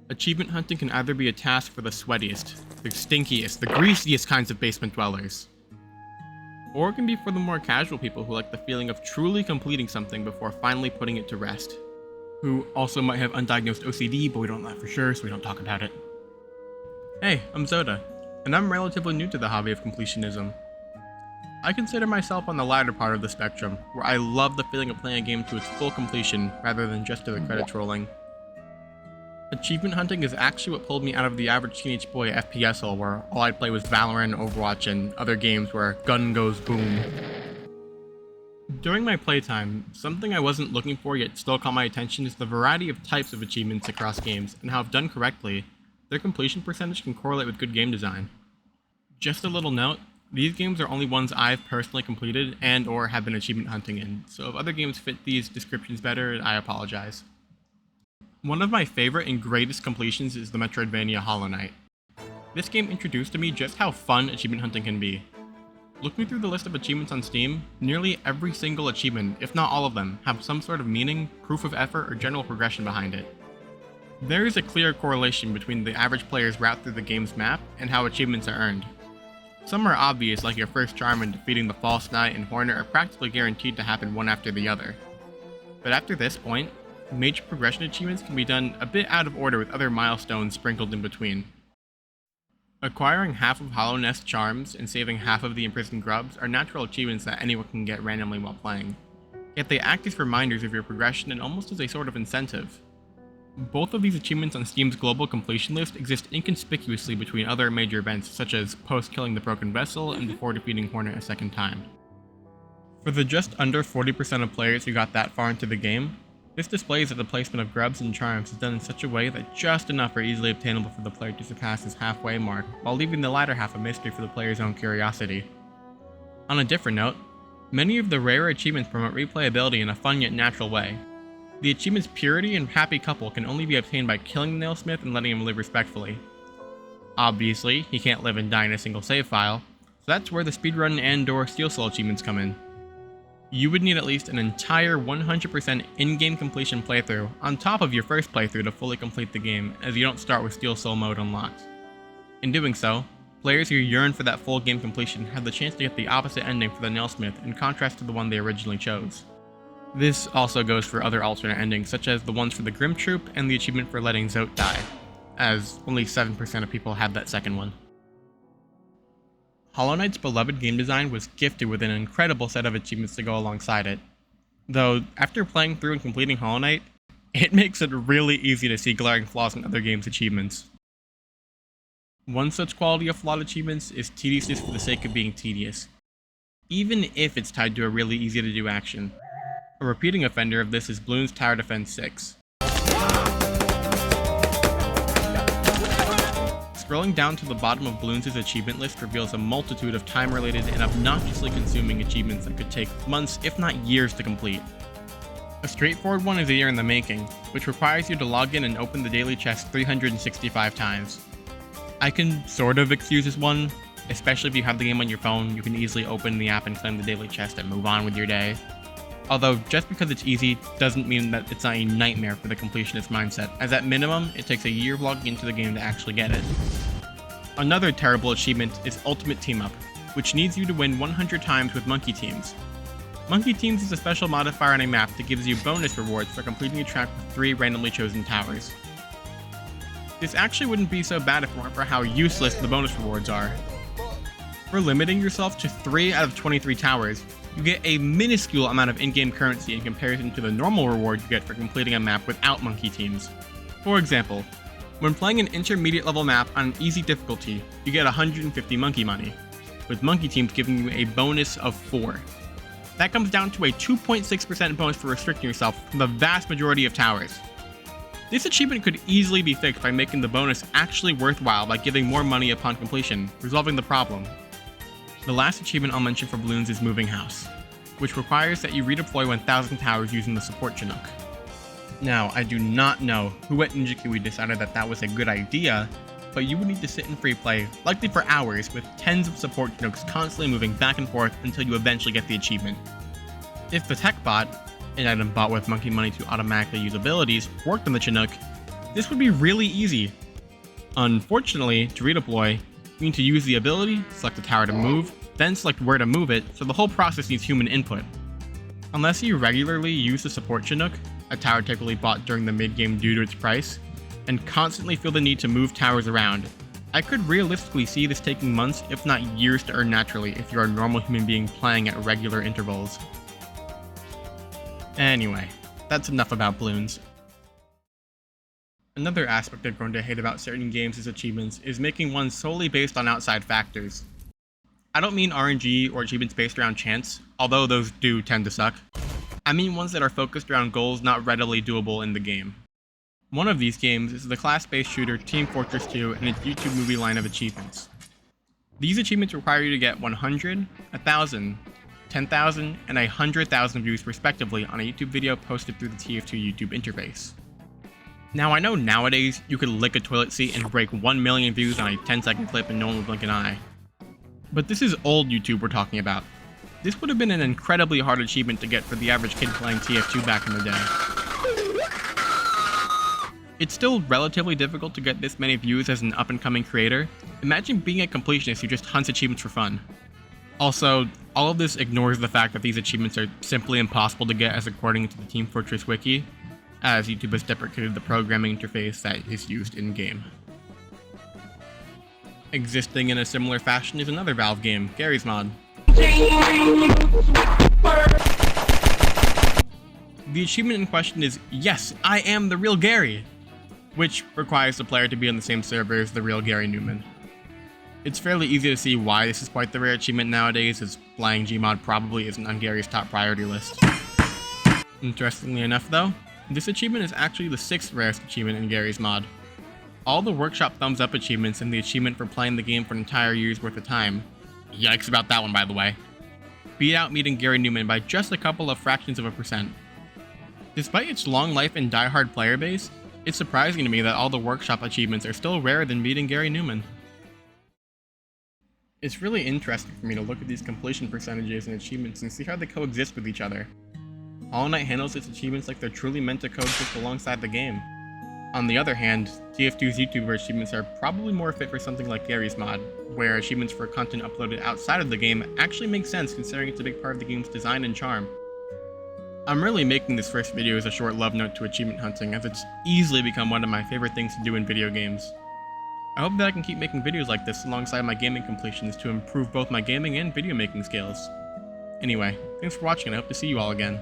Achievement hunting can either be a task for the sweatiest, the stinkiest, the greasiest kinds of basement dwellers, or it can be for the more casual people who like the feeling of truly completing something before finally putting it to rest, who also might have undiagnosed OCD, but we don't know that for sure, so we don't talk about it. Hey, I'm Zoda, and I'm relatively new to the hobby of completionism. I consider myself on the latter part of the spectrum, where I love the feeling of playing a game to its full completion rather than just to the credit trolling. Achievement hunting is actually what pulled me out of the average teenage boy FPS hole where all I'd play was Valorant, Overwatch, and other games where gun goes boom. During my playtime, something I wasn't looking for yet still caught my attention is the variety of types of achievements across games, and how if done correctly, their completion percentage can correlate with good game design. Just a little note, these games are only ones I've personally completed and or have been achievement hunting in, so if other games fit these descriptions better, I apologize. One of my favorite and greatest completions is the Metroidvania Hollow Knight. This game introduced to me just how fun achievement hunting can be. Looking through the list of achievements on Steam, nearly every single achievement, if not all of them, have some sort of meaning, proof of effort, or general progression behind it. There is a clear correlation between the average player's route through the game's map and how achievements are earned. Some are obvious, like your first charm and defeating the False Knight and Hornet are practically guaranteed to happen one after the other. But after this point, major progression achievements can be done a bit out of order with other milestones sprinkled in between. Acquiring half of Hollow Nest charms and saving half of the imprisoned grubs are natural achievements that anyone can get randomly while playing, yet they act as reminders of your progression and almost as a sort of incentive. Both of these achievements on Steam's global completion list exist inconspicuously between other major events such as post-killing the Broken Vessel and before defeating Hornet a second time. For the just under 40% of players who got that far into the game, this displays that the placement of grubs and charms is done in such a way that just enough are easily obtainable for the player to surpass his halfway mark, while leaving the latter half a mystery for the player's own curiosity. On a different note, many of the rarer achievements promote replayability in a fun yet natural way. The achievement's purity and happy couple can only be obtained by killing the nailsmith and letting him live respectfully. Obviously, he can't live and die in a single save file, so that's where the speedrun and/or Steel Soul achievements come in. You would need at least an entire 100% in-game completion playthrough on top of your first playthrough to fully complete the game, as you don't start with Steel Soul mode unlocked. In doing so, players who yearn for that full game completion have the chance to get the opposite ending for the Nailsmith in contrast to the one they originally chose. This also goes for other alternate endings, such as the ones for the Grim Troop and the achievement for letting Zote die, as only 7% of people have that second one. Hollow Knight's beloved game design was gifted with an incredible set of achievements to go alongside it. Though, after playing through and completing Hollow Knight, it makes it really easy to see glaring flaws in other games' achievements. One such quality of flawed achievements is tediousness for the sake of being tedious, even if it's tied to a really easy to do action. A repeating offender of this is Bloons Tower Defense 6. Scrolling down to the bottom of Bloons' achievement list reveals a multitude of time-related and obnoxiously consuming achievements that could take months, if not years, to complete. A straightforward one is a year in the making, which requires you to log in and open the daily chest 365 times. I can sort of excuse this one, especially if you have the game on your phone. You can easily open the app and claim the daily chest and move on with your day. Although, just because it's easy doesn't mean that it's not a nightmare for the completionist mindset, as at minimum, it takes a year of logging into the game to actually get it. Another terrible achievement is Ultimate Team Up, which needs you to win 100 times with Monkey Teams. Monkey Teams is a special modifier on a map that gives you bonus rewards for completing a track with 3 randomly chosen towers. This actually wouldn't be so bad if it weren't for how useless the bonus rewards are. For limiting yourself to 3 out of 23 towers, you get a minuscule amount of in-game currency in comparison to the normal reward you get for completing a map without Monkey Teams. For example, when playing an intermediate level map on easy difficulty, you get 150 monkey money, with Monkey Teams giving you a bonus of 4. That comes down to a 2.6% bonus for restricting yourself from the vast majority of towers. This achievement could easily be fixed by making the bonus actually worthwhile by giving more money upon completion, resolving the problem. The last achievement I'll mention for Bloons is Moving House, which requires that you redeploy 1000 towers using the support Chinook. Now, I do not know who at Ninja Kiwi decided that that was a good idea, but you would need to sit in free play, likely for hours, with tens of support Chinooks constantly moving back and forth until you eventually get the achievement. If the tech bot, an item bought with monkey money to automatically use abilities, worked on the Chinook, This would be really easy. Unfortunately, to redeploy, you need to use the ability, select the tower to move, then select where to move it, so the whole process needs human input. Unless you regularly use the support Chinook, a tower typically bought during the mid-game due to its price, and constantly feel the need to move towers around, I could realistically see this taking months, if not years, to earn naturally if you're a normal human being playing at regular intervals. Anyway, that's enough about balloons. Another aspect I've grown to hate about certain games' achievements is making one solely based on outside factors. I don't mean RNG or achievements based around chance, although those do tend to suck. I mean ones that are focused around goals not readily doable in the game. One of these games is the class-based shooter Team Fortress 2 and its YouTube movie line of achievements. These achievements require you to get 100, 1,000, 10,000, and 100,000 views respectively on a YouTube video posted through the TF2 YouTube interface. Now I know nowadays you could lick a toilet seat and break 1 million views on a 10-second clip and no one would blink an eye. But this is old YouTube we're talking about. This would have been an incredibly hard achievement to get for the average kid playing TF2 back in the day. It's still relatively difficult to get this many views as an up-and-coming creator. Imagine being a completionist who just hunts achievements for fun. Also, all of this ignores the fact that these achievements are simply impossible to get as according to the Team Fortress wiki, as YouTube has deprecated the programming interface that is used in-game. Existing in a similar fashion is another Valve game, Garry's Mod. The achievement in question is, yes, I am the real Gary, which requires the player to be on the same server as the real Gary Newman. It's fairly easy to see why this is quite the rare achievement nowadays, as flying Gmod probably isn't on Gary's top priority list. Interestingly enough though, this achievement is actually the 6th rarest achievement in Garry's Mod. All the workshop thumbs up achievements and the achievement for playing the game for an entire year's worth of time, yikes about that one by the way, beat out meeting Gary Newman by just a couple of fractions of a percent. Despite its long life and die-hard player base, it's surprising to me that all the workshop achievements are still rarer than meeting Gary Newman. It's really interesting for me to look at these completion percentages and achievements and see how they coexist with each other. Hollow Knight handles its achievements like they're truly meant to coexist alongside the game. On the other hand, TF2's YouTuber achievements are probably more fit for something like Garry's Mod, where achievements for content uploaded outside of the game actually make sense considering it's a big part of the game's design and charm. I'm really making this first video as a short love note to achievement hunting, as it's easily become one of my favorite things to do in video games. I hope that I can keep making videos like this alongside my gaming completions to improve both my gaming and video making skills. Anyway, thanks for watching and I hope to see you all again.